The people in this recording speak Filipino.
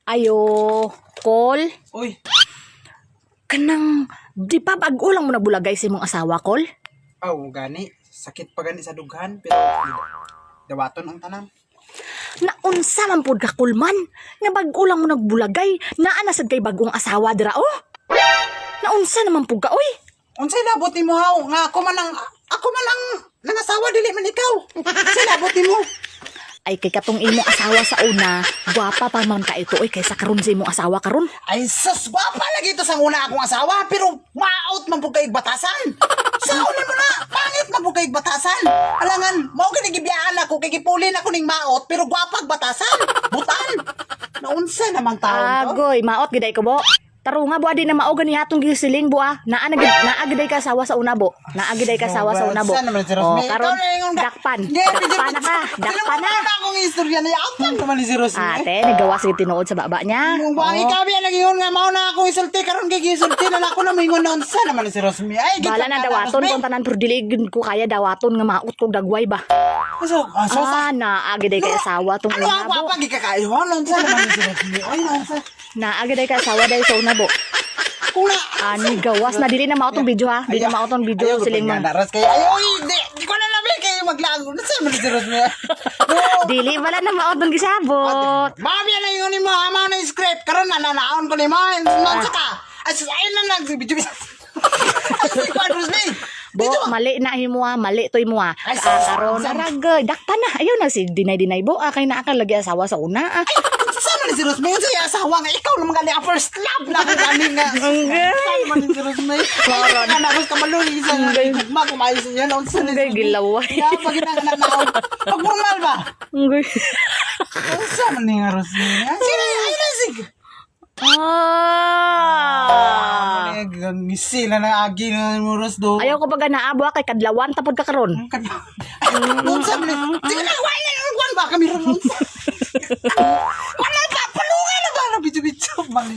Ayo, Kol. Uy, Kanang, di pa bago lang mo nagbulagay sa imong asawa, Kol? gani. Sakit pa gani sa dughan, pero dawaton ang tanan. Naunsa man pud ka, Kulman? Nga bago lang mo nagbulagay, naa na sad kay bagong asawa dira, oh? Naunsa naman pud ka, oy? Unsay labot nimo haw nga ako man ang nangasawa dili man ikaw. Unsay labot nimo? Ay kay katong imong asawa sa una, gwapa pa man ka ito, oy, kaysa karon sa imong asawa karon. Ay sus, gwapa lagi ito sa una akong asawa, pero maot man po kay batasan. Sa una mo na, pangit man po kay batasan. Alangan, mao gid gibiyaan ako kay gipulin ako ning maot, pero gwapa ag batasan. Butan. Naunsa naman taon to? Agoy, maot giday ko bo. Taro nga buha di na mao gani hatong gisiling bo ah. Naagiday ka asawa sa una bo. Naagiday ka asawa sa una bo. Saan naman si Oh, Rosme? karon Ikaw na yung- dakpan. Hindi, Dakpan na ka. Dakpan na. Sino akong istorya na yapan ka man ni si Rosme? Ate, nagawa sige tinuod sa baba niya. Kung ba ikaw yan nag-ingon nga mao na ako isulti karon kay gisulti na ako na mingon na unsa naman ni si Rosme. Ay, Bala na dawaton kung tanan pero dili gid ko kaya dawaton nga maot kog dagway ba. So, Naagiday ka asawa tong ano una ang bo. wapag ikakayon? Unsa naman ni si Rosme? Ay, unsa? Naagiday ka asawa dahil sa una bo. Kung na Ani gawas na dili na mao tong video ha. Dili na mao tong video siling mga man. naras kay ay oy, di ko na labi kay maglago. Unsa man ni si Rosme? No. Dili wala na mao tong gisabot. Mami na yung mo, amaw na yung script. Karon na nanaon ko ni mo. Nansa ka? Ay, ayun na nagbidyo. Ay, si Quadros Lee. Bo, mali na himo ha, mali toy mo ha. Ay, Karon aragay, dakpan na. Ayaw na si dinay bo, kay naa ka lagi asawa sa una ah. Sama ni si Rosme. Yung sa'yo asawa nga. Ikaw naman gali ang first love na kung gani nga. Sama naman ni si Rosme. Ay, ka na. Gusto ka maluhi. Isa nga. Magma, kumayos niya. Unsa ni Ngay gilaway. Kaya pag ginananaon. Pag normal ba? Ngay. Unsa man ni nga Rosme? Sino ay nasig? Ngisi na na agi na mo Rosdo. Ayaw ko pag naabo kay kadlawan tapod ka karon. Unsa man ni? Sige na, wala na yung ba kami ron. Wala pa, palungan na ba? Bidyo-bidyo. Mali,